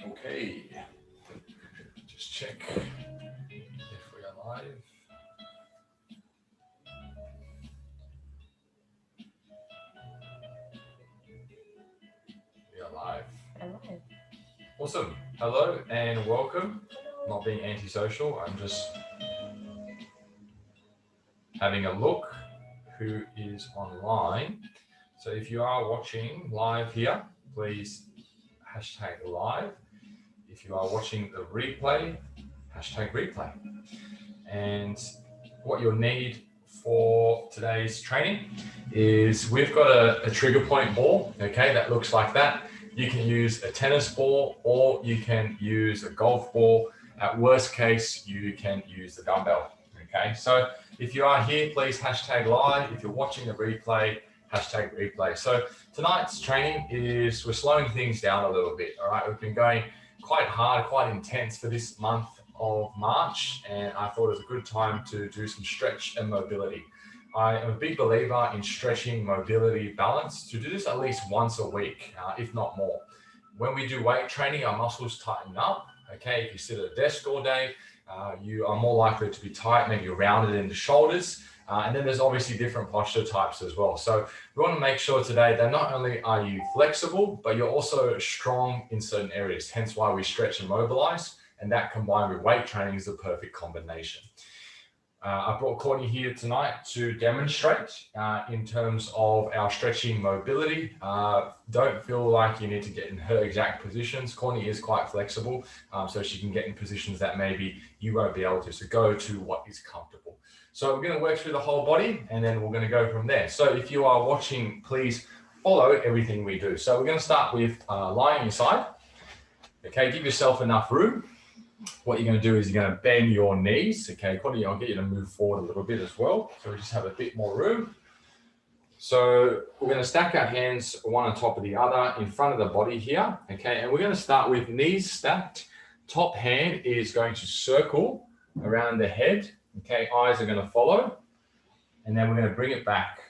Okay, just check if we are live. We are live. Awesome. Hello and welcome. Not being antisocial, I'm just having a look who is online. So if you are watching live here, please hashtag live. If you are watching the replay, hashtag replay. And what you'll need for today's training is we've got a trigger point ball, okay, that looks like that. You can use a tennis ball or you can use a golf ball. At worst case, you can use the dumbbell, okay? So if you are here, please hashtag live. If you're watching the replay, hashtag replay. So tonight's training is we're slowing things down a little bit, all right? We've been going quite hard, quite intense for this month of March, and I thought it was a good time to do some stretch and mobility. I am a big believer in stretching, mobility, balance, to do this at least once a week, if not more. When we do weight training, our muscles tighten up, okay? If you sit at a desk all day, you are more likely to be tight, maybe rounded in the shoulders, and then there's obviously different posture types as well. So we want to make sure today that not only are you flexible, but you're also strong in certain areas, hence why we stretch and mobilize. And that combined with weight training is the perfect combination. I brought Courtney here tonight to demonstrate in terms of our stretching mobility. Don't feel like you need to get in her exact positions. Courtney is quite flexible, so she can get in positions that maybe you won't be able to. So go to what is comfortable. So we're going to work through the whole body and then we're going to go from there. So if you are watching, please follow everything we do. So we're going to start with lying on your side. Okay, give yourself enough room. What you're going to do is you're going to bend your knees. Okay, Courtney, I'll get you to move forward a little bit as well. So we just have a bit more room. So we're going to stack our hands one on top of the other in front of the body here. Okay, and we're going to start with knees stacked. Top hand is going to circle around the head. Okay, eyes are going to follow. And then we're going to bring it back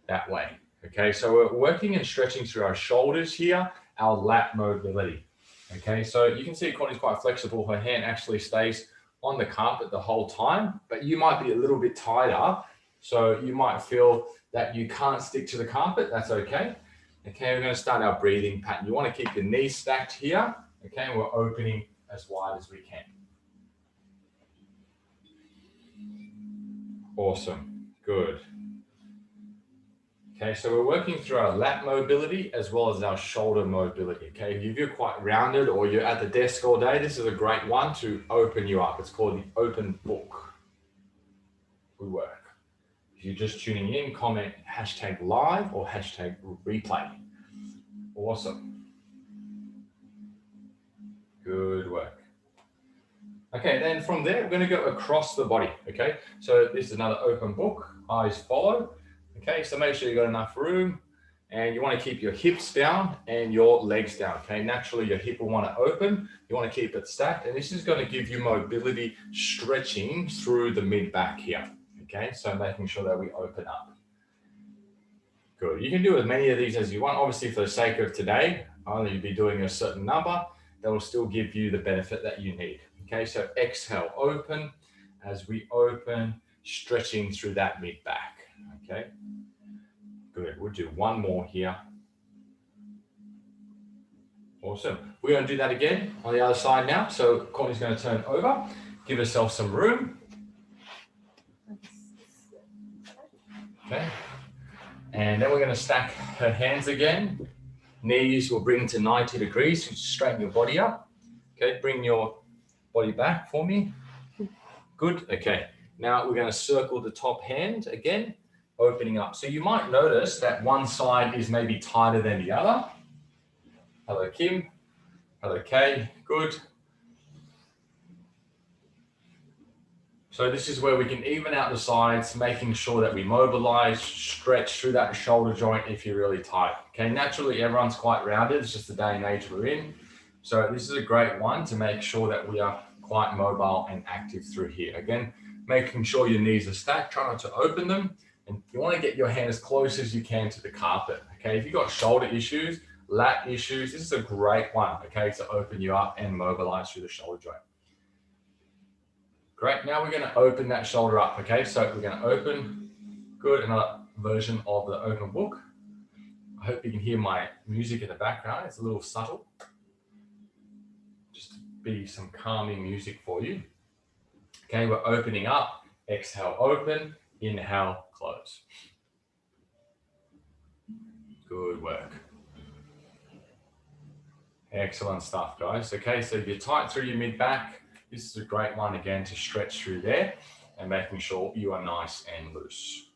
that way. Okay, so we're working and stretching through our shoulders here, our lat mobility. Okay, so you can see Courtney's quite flexible. Her hand actually stays on the carpet the whole time, but you might be a little bit tighter. So you might feel that you can't stick to the carpet. That's okay. Okay, we're going to start our breathing pattern. You want to keep the knees stacked here. Okay, and we're opening as wide as we can. Awesome. Good. Okay, so we're working through our lat mobility as well as our shoulder mobility. Okay, if you're quite rounded or you're at the desk all day, this is a great one to open you up. It's called the open book. We work. If you're just tuning in, comment hashtag live or hashtag replay. Awesome. Good work. Okay, then from there, we're going to go across the body. Okay, so this is another open book. Eyes follow. Okay, so make sure you've got enough room and you want to keep your hips down and your legs down. Okay, naturally your hip will want to open. You want to keep it stacked, and this is going to give you mobility stretching through the mid back here. Okay, so making sure that we open up. Good. You can do as many of these as you want. Obviously, for the sake of today, I'll only be doing a certain number that will still give you the benefit that you need. Okay, so exhale, open. As we open, stretching through that mid back. Okay, good. We'll do one more here. Awesome. We're going to do that again on the other side now. So Courtney's going to turn over, give herself some room. Okay. And then we're going to stack her hands again. Knees will bring to 90 degrees. So straighten your body up. Okay, bring your body back for me. Good. Okay. Now we're going to circle the top hand again, opening up. So you might notice that one side is maybe tighter than the other. Hello, Kim. Hello, Kay. Good. So this is where we can even out the sides, making sure that we mobilize, stretch through that shoulder joint if you're really tight. Okay, naturally everyone's quite rounded. It's just the day and age we're in. So this is a great one to make sure that we are quite mobile and active through here. Again, making sure your knees are stacked, try not to open them. And you want to get your hand as close as you can to the carpet. Okay, if you've got shoulder issues, lat issues, this is a great one, okay, to open you up and mobilize through the shoulder joint. Great, now we're gonna open that shoulder up, okay? So we're gonna open, good, another version of the open book. I hope you can hear my music in the background. It's a little subtle. Just to be some calming music for you. Okay, we're opening up. Exhale, open. Inhale, close. Good work. Excellent stuff, guys. Okay, so you're tight through your mid-back. This is a great one, again, to stretch through there and making sure you are nice and loose.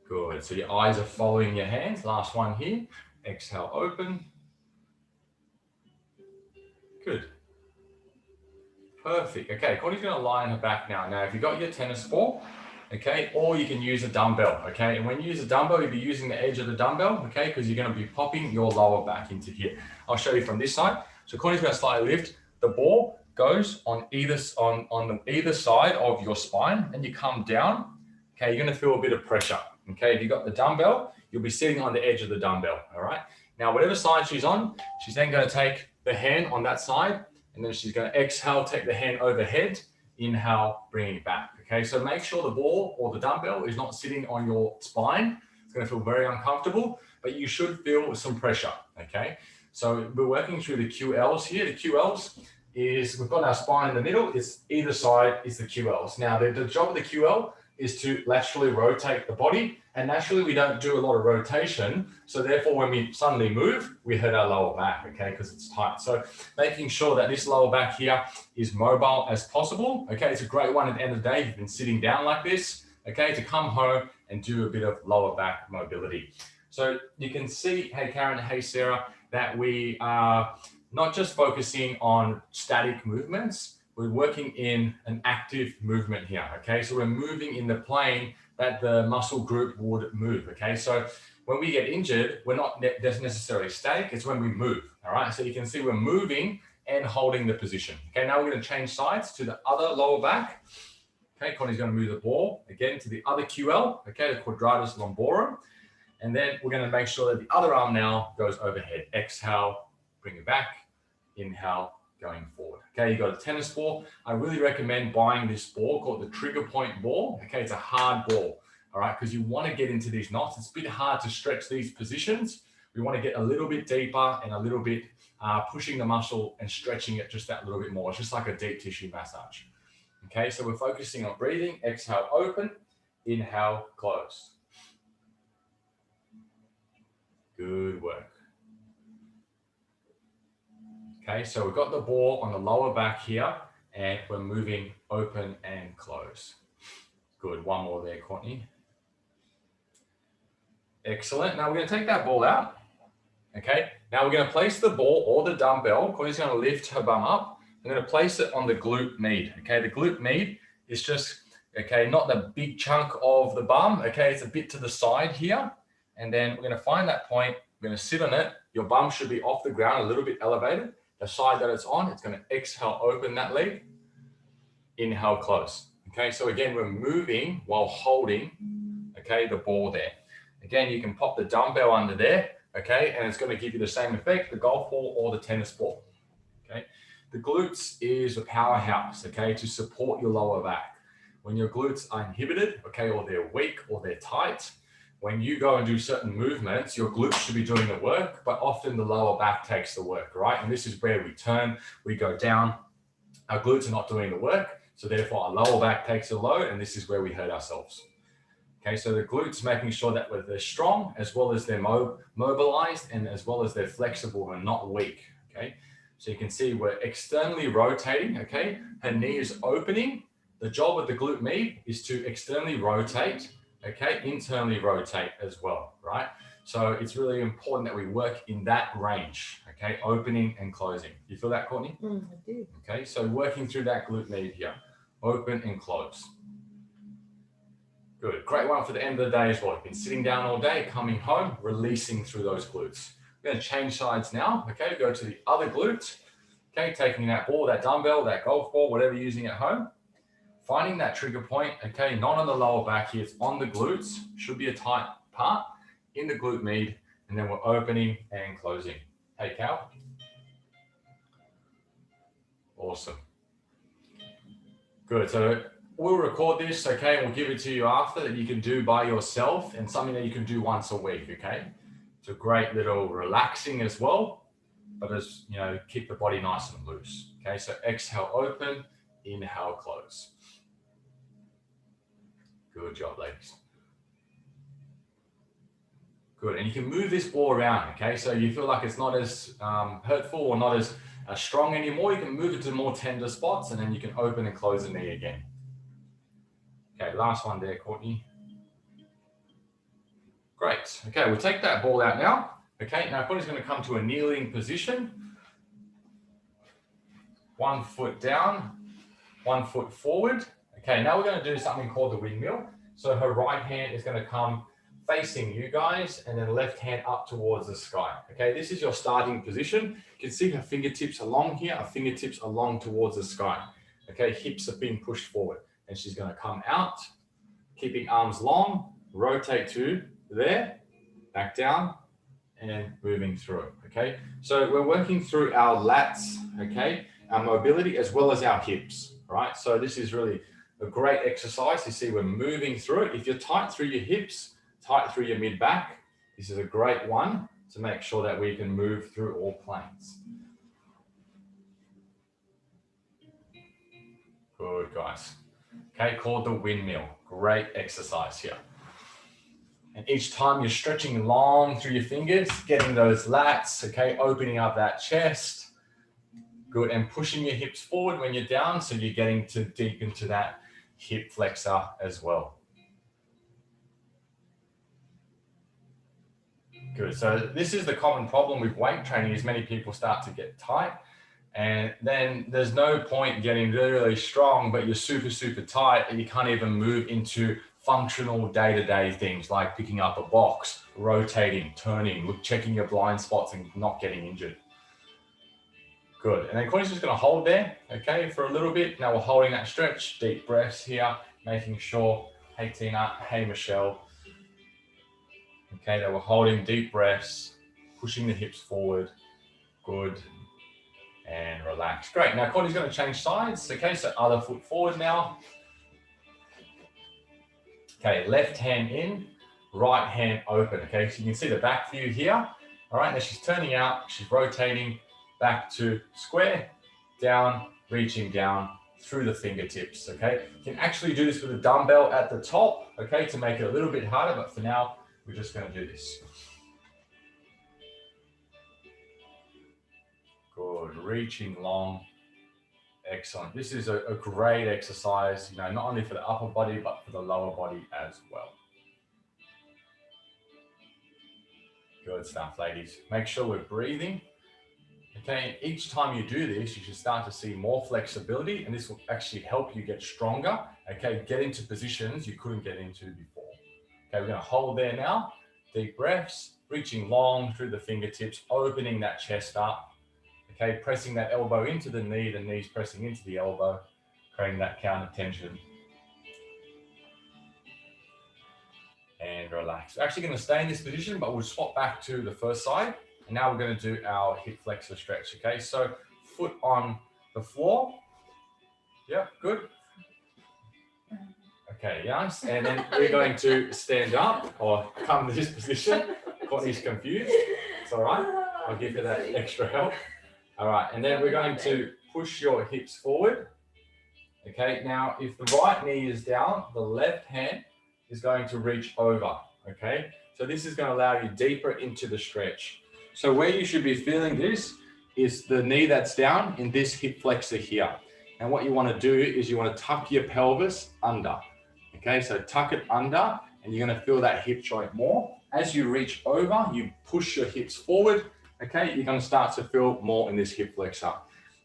Good, so your eyes are following your hands. Last one here. Exhale, open. Good. Perfect. Okay, Courtney's going to lie on her back now. Now, if you've got your tennis ball, okay, or you can use a dumbbell, okay? And when you use a dumbbell, you'll be using the edge of the dumbbell, okay? Because you're going to be popping your lower back into here. I'll show you from this side. So Courtney's going to slightly lift. The ball goes on either side of your spine, and you come down. Okay, you're going to feel a bit of pressure. Okay, if you've got the dumbbell, you'll be sitting on the edge of the dumbbell, all right? Now, whatever side she's on, she's then going to take the hand on that side, and then she's going to exhale, take the hand overhead, inhale, bring it back, okay? So make sure the ball or the dumbbell is not sitting on your spine. It's going to feel very uncomfortable, but you should feel some pressure, okay? So we're working through the QLs here. The QLs is, we've got our spine in the middle, it's either side is the QLs. Now, the job of the QL is to laterally rotate the body, and naturally we don't do a lot of rotation, so therefore when we suddenly move, we hurt our lower back, okay, because it's tight. So making sure that this lower back here is mobile as possible, okay, it's a great one at the end of the day. You've been sitting down like this, okay, to come home and do a bit of lower back mobility. So you can see, hey Karen, hey Sarah, that we are not just focusing on static movements, we're working in an active movement here, okay? So we're moving in the plane that the muscle group would move, okay? So when we get injured, we're not necessarily static, it's when we move, all right? So you can see we're moving and holding the position. Okay, now we're gonna change sides to the other lower back. Okay, Connie's gonna move the ball again to the other QL, okay, the quadratus lumborum. And then we're gonna make sure that the other arm now goes overhead. Exhale, bring it back, inhale, going forward. Okay, you got a tennis ball. I really recommend buying this ball called the Trigger Point ball. Okay, it's a hard ball, all right, because you want to get into these knots. It's a bit hard to stretch these positions. We want to get a little bit deeper and a little bit pushing the muscle and stretching it just that little bit more. It's just like a deep tissue massage. Okay, so we're focusing on breathing. Exhale, open. Inhale, close. Good work. Okay, so we've got the ball on the lower back here, and we're moving open and close. Good, one more there, Courtney. Excellent. Now we're going to take that ball out. Okay, now we're going to place the ball or the dumbbell. Courtney's going to lift her bum up. I'm going to place it on the glute med. Okay, the glute med is just, okay, not the big chunk of the bum. Okay, it's a bit to the side here. And then we're going to find that point. We're going to sit on it. Your bum should be off the ground, a little bit elevated. The side that it's on, it's going to exhale, open that leg, inhale, close. Okay, so again, we're moving while holding, okay, the ball there. Again, you can pop the dumbbell under there, okay, and it's going to give you the same effect, the golf ball or the tennis ball, okay. The glutes is a powerhouse, okay, to support your lower back. When your glutes are inhibited, okay, or they're weak or they're tight, when you go and do certain movements, your glutes should be doing the work, but often the lower back takes the work, right? And this is where we turn, we go down, our glutes are not doing the work, so therefore our lower back takes a load, and this is where we hurt ourselves. Okay, so the glutes, making sure that they're strong, as well as they're mobilized, and as well as they're flexible and not weak, okay? So you can see we're externally rotating, okay? Her knee is opening. The job of the glute med is to externally rotate, okay, internally rotate as well, right? So it's really important that we work in that range, okay, opening and closing. You feel that, Courtney? I do. Okay, so working through that glute med here, open and close. Good, great one for the end of the day as well. You've been sitting down all day, coming home, releasing through those glutes. We're going to change sides now, okay, go to the other glute, okay, taking that ball, that dumbbell, that golf ball, whatever you're using at home. Finding that trigger point, okay, not on the lower back here, it's on the glutes, should be a tight part. in the glute med, and then we're opening and closing. Hey, Cal. Awesome. Good. So we'll record this, okay, and we'll give it to you after that you can do by yourself and something that you can do once a week, okay? It's a great little relaxing as well, but as you know, keep the body nice and loose. Okay, so exhale, open, inhale, close. Good job, ladies. Good, and you can move this all around, okay? So you feel like it's not as hurtful or not as strong anymore. You can move it to more tender spots, and then you can open and close the knee again. Okay, last one there, Courtney. Great. Okay, we'll take that ball out now. Okay, now Courtney's going to come to a kneeling position. 1 foot down, 1 foot forward. Okay, now we're going to do something called the windmill. So her right hand is going to come facing you guys, and then left hand up towards the sky. Okay, this is your starting position. You can see her fingertips along here, her fingertips along towards the sky. Okay, hips are being pushed forward, and she's going to come out, keeping arms long, rotate to there, back down, and moving through. Okay, so we're working through our lats, okay, our mobility as well as our hips, right? So this is really a great exercise. You see we're moving through it. If you're tight through your hips, tight through your mid back, this is a great one to make sure that we can move through all planes. Good, guys. Okay, called the windmill. Great exercise here. And each time you're stretching long through your fingers, getting those lats, okay, opening up that chest. Good, and pushing your hips forward when you're down, so you're getting to deep into that hip flexor as well. Good, so this is the common problem with weight training is many people start to get tight, and then there's no point getting really, really strong, but you're super, super tight and you can't even move into functional day-to-day things like picking up a box, rotating, turning, checking your blind spots and not getting injured. Good, and then Courtney's just gonna hold there, okay, for a little bit. Now we're holding that stretch, deep breaths here, making sure, hey Tina, hey Michelle, okay, that we're holding deep breaths, pushing the hips forward, good, and relax. Great, now Courtney's gonna change sides, okay, so other foot forward now. Okay, left hand in, right hand open, okay, so you can see the back view here. All right, now she's turning out, she's rotating, back to square, down, reaching down through the fingertips, okay? You can actually do this with a dumbbell at the top, okay, to make it a little bit harder, but for now, we're just gonna do this. Good, reaching long, excellent. This is a great exercise, you know, not only for the upper body, but for the lower body as well. Good stuff, ladies. Make sure we're breathing. Okay, each time you do this, you should start to see more flexibility, and this will actually help you get stronger. Okay, get into positions you couldn't get into before. Okay, we're going to hold there now. Deep breaths, reaching long through the fingertips, opening that chest up. Okay, pressing that elbow into the knees pressing into the elbow, creating that counter tension. And relax. We're actually going to stay in this position, but we'll swap back to the first side. And now we're going to do our hip flexor stretch, okay? So foot on the floor. Yeah, good. Okay, yes. And then we're going to stand up or come to this position. Courtney's confused. It's all right. I'll give you that extra help. All right, and then we're going to push your hips forward. Okay, now if the right knee is down, the left hand is going to reach over, okay? So this is going to allow you deeper into the stretch. So where you should be feeling this is the knee that's down in this hip flexor here. And what you want to do is you want to tuck your pelvis under. Okay, so tuck it under and you're going to feel that hip joint more. As you reach over, you push your hips forward. Okay, you're going to start to feel more in this hip flexor.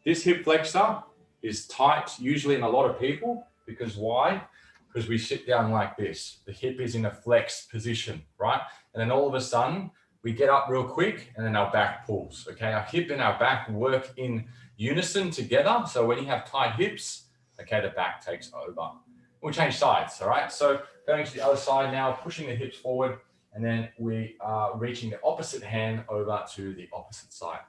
This hip flexor is tight usually in a lot of people because why? Because we sit down like this. The hip is in a flexed position, right? And then all of a sudden, we get up real quick and then our back pulls, okay? Our hip and our back work in unison together. So when you have tight hips, okay, the back takes over. We'll change sides, all right? So going to the other side now, pushing the hips forward, And then we are reaching the opposite hand over to the opposite side.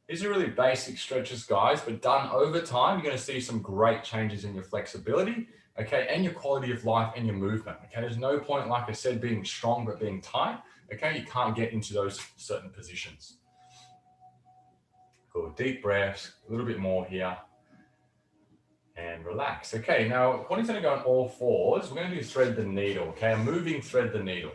These are really basic stretches, guys, but done over time, you're going to see some great changes in your flexibility, okay, and your quality of life and your movement, okay? There's no point, like I said, being strong but being tight, okay? You can't get into those certain positions. Good, deep breaths, a little bit more here, and relax. Okay, now, Courtney's going to go on all fours. We're going to do thread the needle, okay? A moving thread the needle.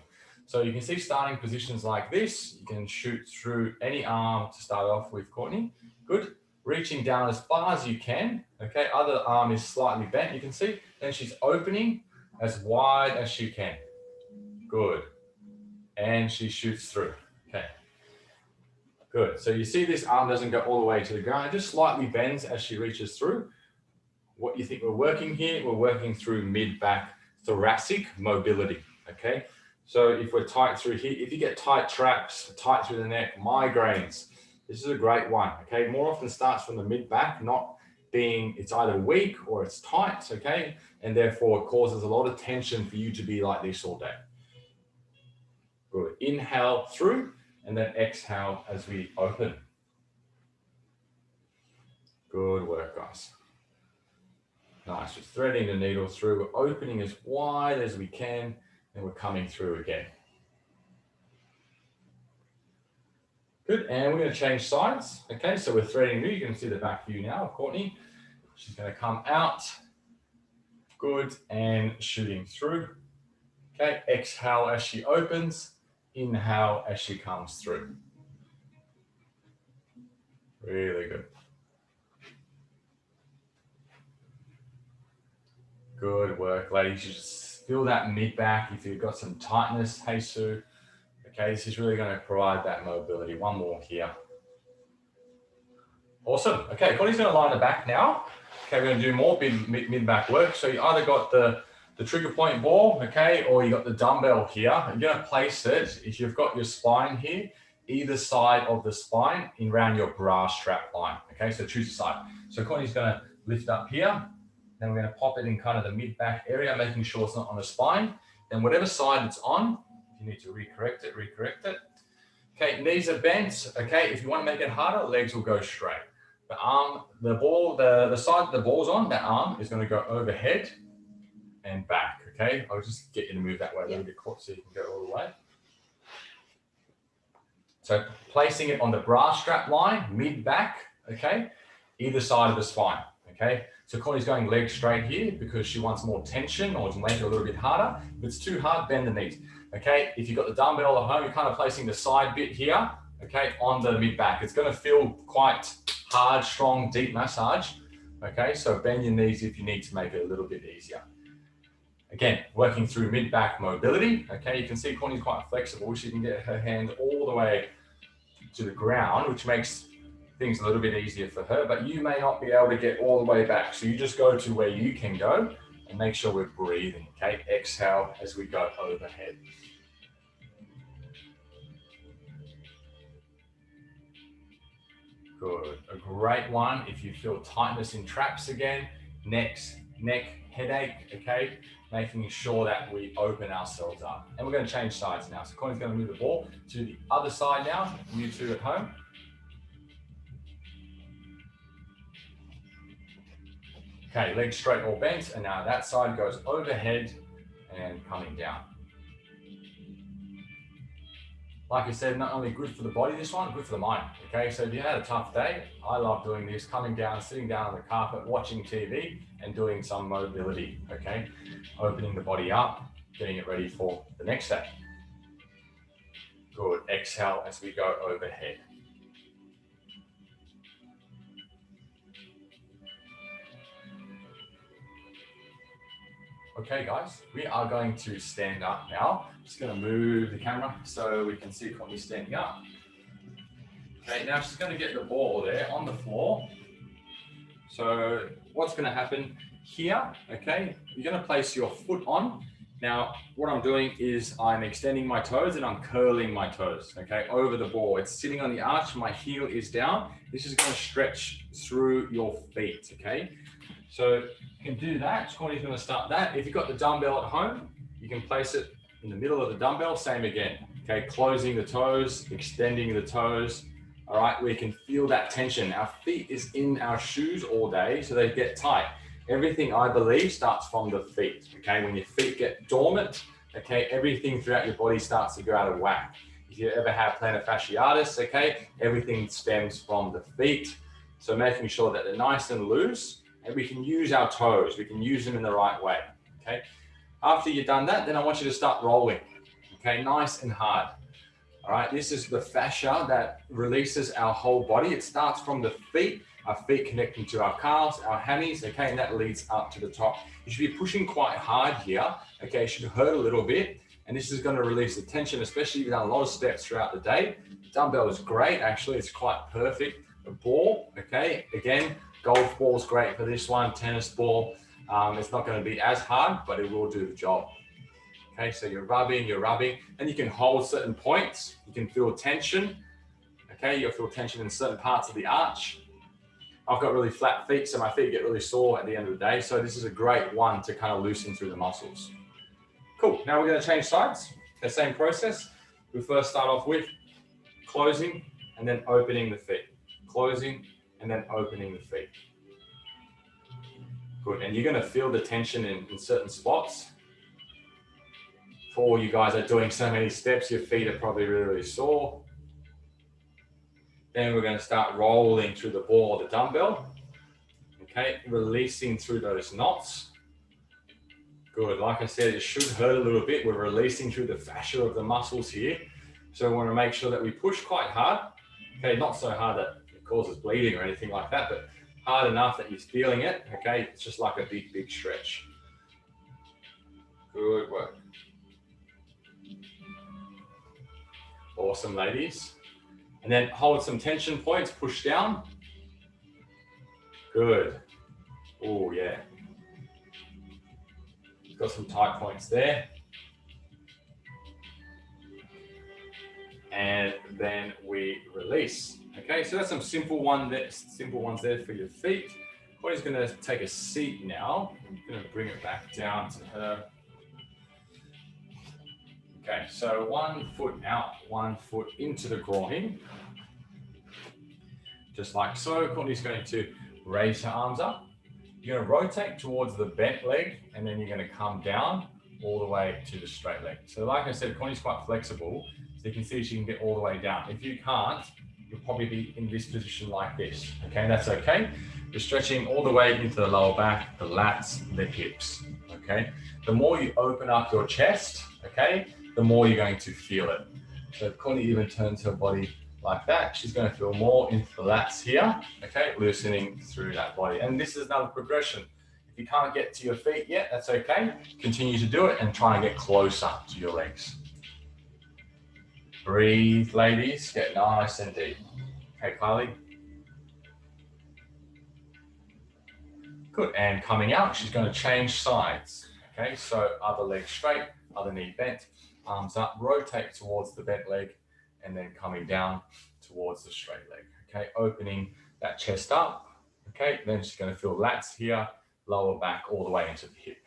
So you can see starting positions like this, you can shoot through any arm to start off with, Courtney. Good. Reaching down as far as you can. Okay, other arm is slightly bent, you can see. Then she's opening as wide as she can. Good. And she shoots through. Okay. Good. So you see this arm doesn't go all the way to the ground. It just slightly bends as she reaches through. What you think we're working here? We're working through mid-back thoracic mobility. Okay. So if we're tight through here, if you get tight traps, tight through the neck, migraines, this is a great one, okay? More often starts from the mid-back, not being, it's either weak or it's tight, okay? And therefore it causes a lot of tension for you to be like this all day. Good, inhale through and then exhale as we open. Good work, guys. Nice, just threading the needle through, we're opening as wide as we can, and we're coming through again. Good, and we're going to change sides. Okay, so we're threading new. You can see the back view now of Courtney. She's going to come out. Good, and shooting through. Okay, exhale as she opens. Inhale as she comes through. Really good. Good work, ladies. You just feel that mid-back. If you've got some tightness, hey Sue. Okay, this is really going to provide that mobility. One more here. Awesome. Okay, Courtney's going to line the back now. Okay, we're going to do more mid-back work. So you either got the trigger point ball, okay, or you got the dumbbell here. You're going to place it, if you've got your spine here, either side of the spine in around your bra strap line. Okay, so choose a side. So Courtney's going to lift up here. Then we're going to pop it in kind of the mid-back area, making sure it's not on the spine. Then whatever side it's on, if you need to recorrect it, recorrect it. Okay, knees are bent. Okay, if you want to make it harder, legs will go straight. The arm, the ball, the side that the ball's on, that arm is going to go overhead and back. Okay, I'll just get you to move that way a little bit so you can go all the way. So placing it on the bra strap line, mid-back, okay, either side of the spine. Okay, so Courtney's going leg straight here because she wants more tension or to make it a little bit harder. If it's too hard, bend the knees. Okay, if you've got the dumbbell at home, you're kind of placing the side bit here, okay, on the mid-back. It's going to feel quite hard, strong, deep massage. Okay, so bend your knees if you need to make it a little bit easier. Again, working through mid-back mobility. Okay, you can see Courtney's quite flexible. She can get her hand all the way to the ground, which makes things a little bit easier for her, but you may not be able to get all the way back. So you just go to where you can go and make sure we're breathing, okay? Exhale as we go overhead. Good, a great one. If you feel tightness in traps again, neck headache, okay? Making sure that we open ourselves up. And we're going to change sides now. So Courtney's going to move the ball to the other side now, you two at home. Okay, legs straight or bent, and now that side goes overhead and coming down. Like I said, not only good for the body, this one, good for the mind. Okay, so if you had a tough day, I love doing this, coming down, sitting down on the carpet, watching TV, and doing some mobility, okay? Opening the body up, getting it ready for the next day. Good, exhale as we go overhead. Okay, guys, we are going to stand up now. Just going to move the camera so we can see Courtney standing up. Okay, now she's going to get the ball there on the floor. So what's going to happen here, okay, you're going to place your foot on. Now, what I'm doing is I'm extending my toes and I'm curling my toes, okay, over the ball. It's sitting on the arch, my heel is down. This is going to stretch through your feet, okay? So you can do that. Courtney's going to start that. If you've got the dumbbell at home, you can place it in the middle of the dumbbell, same again. Okay, closing the toes, extending the toes. All right, we can feel that tension. Our feet is in our shoes all day, so they get tight. Everything, I believe, starts from the feet. Okay, when your feet get dormant, okay, everything throughout your body starts to go out of whack. If you ever have plantar fasciitis, okay, everything stems from the feet. So making sure that they're nice and loose, and we can use our toes. We can use them in the right way. Okay. After you've done that, then I want you to start rolling. Okay, nice and hard. All right, this is the fascia that releases our whole body. It starts from the feet, our feet connecting to our calves, our hammies, okay, and that leads up to the top. You should be pushing quite hard here, okay, it should hurt a little bit, and this is going to release the tension, especially if you've done a lot of steps throughout the day. Dumbbell is great, actually, it's quite perfect. A ball, okay, again, golf ball is great for this one, tennis ball. It's not going to be as hard, but it will do the job. Okay, so you're rubbing, and you can hold certain points. You can feel tension. Okay, you'll feel tension in certain parts of the arch. I've got really flat feet, so my feet get really sore at the end of the day. So this is a great one to kind of loosen through the muscles. Cool, now we're going to change sides. The same process. We first start off with closing and then opening the feet. Closing and then opening the feet. Good, and you're going to feel the tension in certain spots. For all you guys are doing so many steps, your feet are probably really, really sore. Then we're going to start rolling through the ball or the dumbbell. Okay, releasing through those knots. Good, like I said, it should hurt a little bit. We're releasing through the fascia of the muscles here. So we want to make sure that we push quite hard. Okay, not so hard that it causes bleeding or anything like that, but hard enough that you're feeling it. Okay, it's just like a big, big stretch. Good work. Awesome, ladies. And then hold some tension points, push down. Good. Oh, yeah. Got some tight points there. And then we release. Okay, so that's some simple ones there for your feet. Courtney's going to take a seat now. I'm going to bring it back down to her. Okay, so 1 foot out, 1 foot into the groin. Just like so. Courtney's going to raise her arms up. You're going to rotate towards the bent leg, and then you're going to come down all the way to the straight leg. So like I said, Courtney's quite flexible, so you can see she can get all the way down. If you can't, you'll probably be in this position like this. Okay, that's okay. You're stretching all the way into the lower back, the lats, the hips. Okay, the more you open up your chest, okay, the more you're going to feel it. So if Courtney even turns her body like that, she's going to feel more into the lats here, okay, loosening through that body. And this is another progression. If you can't get to your feet yet, that's okay. Continue to do it and try and get closer to your legs. Breathe, ladies, get nice and deep. Okay, Carly. Good, and coming out, she's going to change sides. Okay, so other leg straight, other knee bent, arms up, rotate towards the bent leg, and then coming down towards the straight leg. Okay, opening that chest up. Okay, then she's going to feel lats here, lower back all the way into the hip.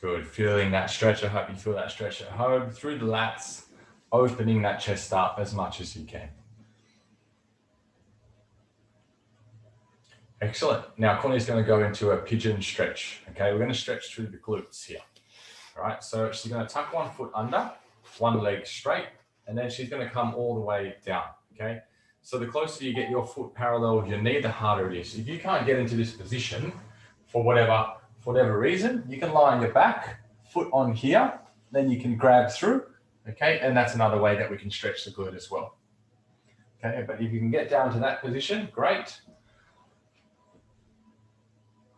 Good, feeling that stretch. I hope you feel that stretch at home through the lats, opening that chest up as much as you can. Excellent. Now, Courtney's going to go into a pigeon stretch. Okay, we're going to stretch through the glutes here. All right, so she's going to tuck 1 foot under, one leg straight, and then she's going to come all the way down. Okay, so the closer you get your foot parallel with your knee, the harder it is. If you can't get into this position for whatever reason, you can lie on your back, foot on here, then you can grab through. Okay, and that's another way that we can stretch the glute as well. Okay, but if you can get down to that position, great.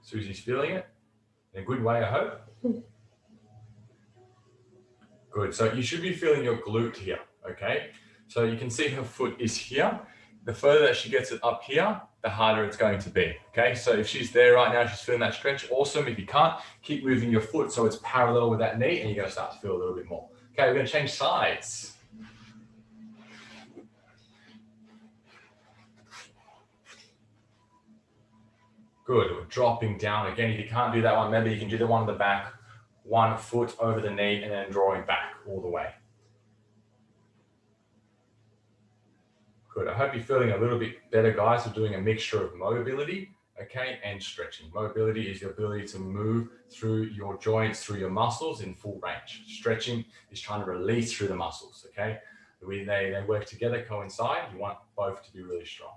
Susie's feeling it in a good way, I hope. Good, so you should be feeling your glute here, okay? So you can see her foot is here. The further that she gets it up here, the harder it's going to be, okay? So if she's there right now, she's feeling that stretch, awesome. If you can't, keep moving your foot so it's parallel with that knee and you're gonna start to feel a little bit more. Okay, we're gonna change sides. Good. We're dropping down. Again, if you can't do that one, maybe you can do the one on the back, 1 foot over the knee, and then drawing back all the way. Good. I hope you're feeling a little bit better, guys. We're doing a mixture of mobility, okay, and stretching. Mobility is the ability to move through your joints, through your muscles in full range. Stretching is trying to release through the muscles, okay? They work together, coincide. You want both to be really strong.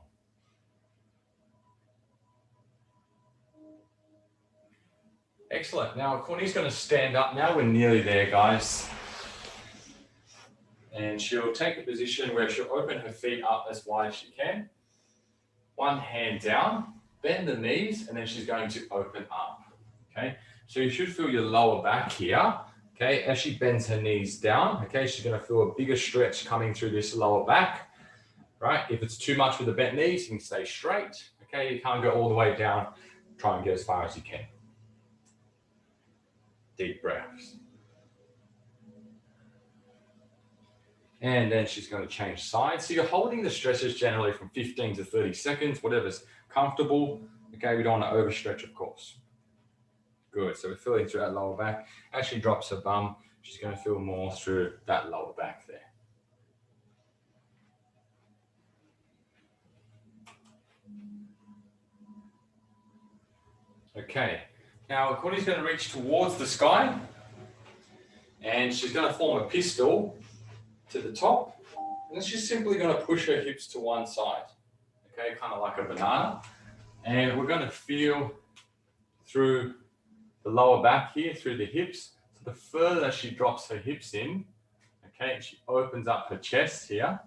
Excellent. Now, Courtney's going to stand up now. We're nearly there, guys. And she'll take a position where she'll open her feet up as wide as she can. One hand down, bend the knees, and then she's going to open up, okay? So you should feel your lower back here, okay? As she bends her knees down, okay, she's going to feel a bigger stretch coming through this lower back, right? If it's too much with the bent knees, you can stay straight, okay? You can't go all the way down. Try and get as far as you can. Deep breaths. And then she's going to change sides. So you're holding the stretches generally from 15 to 30 seconds, whatever's comfortable. Okay, we don't want to overstretch, of course. Good, so we're feeling through that lower back. As she drops her bum, she's going to feel more through that lower back there. Okay, now Courtney's going to reach towards the sky and she's going to form a pistol to the top, and then she's simply going to push her hips to one side, okay, kind of like a banana. And we're going to feel through the lower back here, through the hips. So the further she drops her hips in, okay, she opens up her chest here,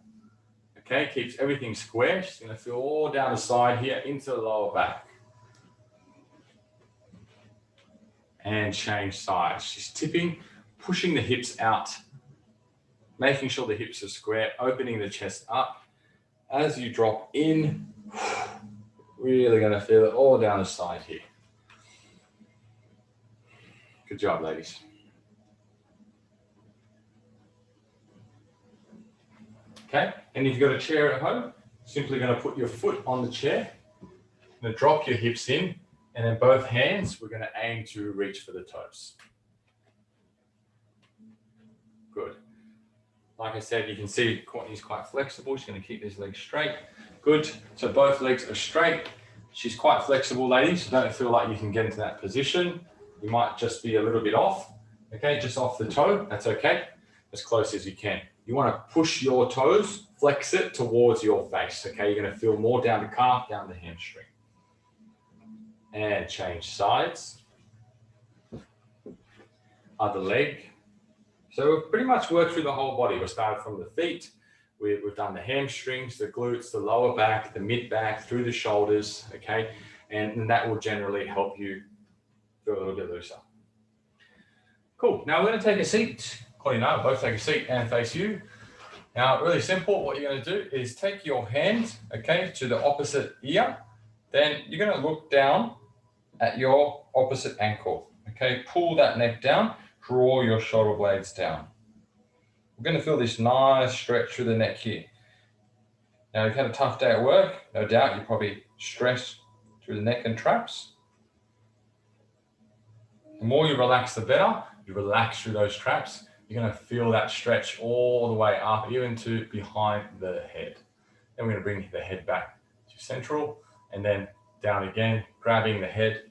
okay, keeps everything square. She's going to feel all down the side here into the lower back. And change sides. She's tipping, pushing the hips out, making sure the hips are square, opening the chest up. As you drop in, really going to feel it all down the side here. Good job, ladies. Okay, and if you've got a chair at home, simply going to put your foot on the chair, going to drop your hips in, and then both hands, we're going to aim to reach for the toes. Good. Like I said, you can see Courtney's quite flexible. She's going to keep these legs straight. Good. So both legs are straight. She's quite flexible, ladies. So don't feel like you can get into that position. You might just be a little bit off. Okay, just off the toe. That's okay. As close as you can. You want to push your toes, flex it towards your face. Okay, you're going to feel more down the calf, down the hamstring. And change sides. Other leg. So we've pretty much worked through the whole body. We started from the feet. We've done the hamstrings, the glutes, the lower back, the mid back, through the shoulders, okay? And that will generally help you feel a little bit looser. Cool. Now we're going to take a seat. Courtney and I both take a seat and face you. Now, really simple. What you're going to do is take your hand, okay, to the opposite ear. Then you're going to look down at your opposite ankle, okay? Pull that neck down. Draw your shoulder blades down. We're going to feel this nice stretch through the neck here. Now, if you've had a tough day at work, no doubt you're probably stressed through the neck and traps. The more you relax, the better. You relax through those traps, you're going to feel that stretch all the way up, even to behind the head. Then we're going to bring the head back to central and then down again, grabbing the head,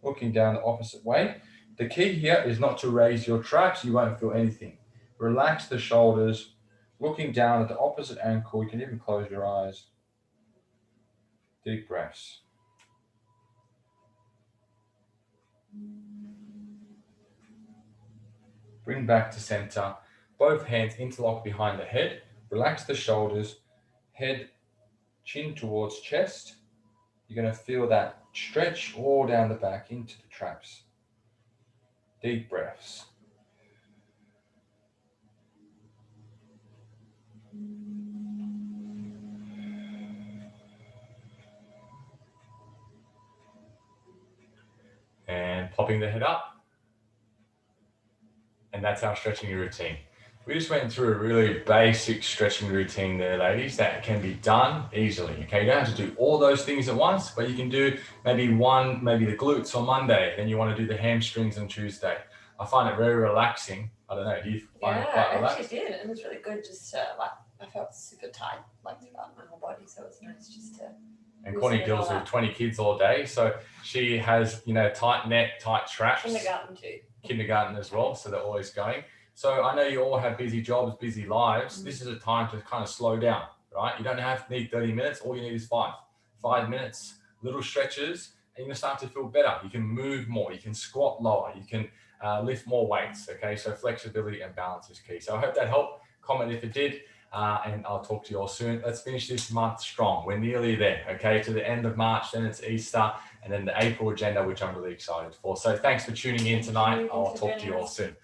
looking down the opposite way. The key here is not to raise your traps. You won't feel anything. Relax the shoulders, looking down at the opposite ankle. You can even close your eyes. Deep breaths. Bring back to center. Both hands interlock behind the head. Relax the shoulders. Head, chin towards chest. You're going to feel that stretch all down the back into the traps. Deep breaths. And popping the head up. And that's our stretching routine. We just went through a really basic stretching routine there, ladies, that can be done easily. Okay, you don't have to do all those things at once, but you can do maybe the glutes on Monday, then you want to do the hamstrings on Tuesday. I find it very relaxing. I don't know, do you find it quite relaxed? I actually did. It was really good. Just I felt super tight, like throughout my whole body, so it was nice just to. And Connie deals with 20 kids all day, so she has, tight neck, tight traps. Kindergarten too. Kindergarten as well, so they're always going. So I know you all have busy jobs, busy lives. This is a time to kind of slow down, right? You don't have to need 30 minutes. All you need is 5 minutes, little stretches, and you're going to start to feel better. You can move more. You can squat lower. You can lift more weights, okay? So flexibility and balance is key. So I hope that helped. Comment if it did, and I'll talk to you all soon. Let's finish this month strong. We're nearly there, okay? To the end of March, then it's Easter, and then the April agenda, which I'm really excited for. So thanks for tuning in tonight. I'll talk to you all soon.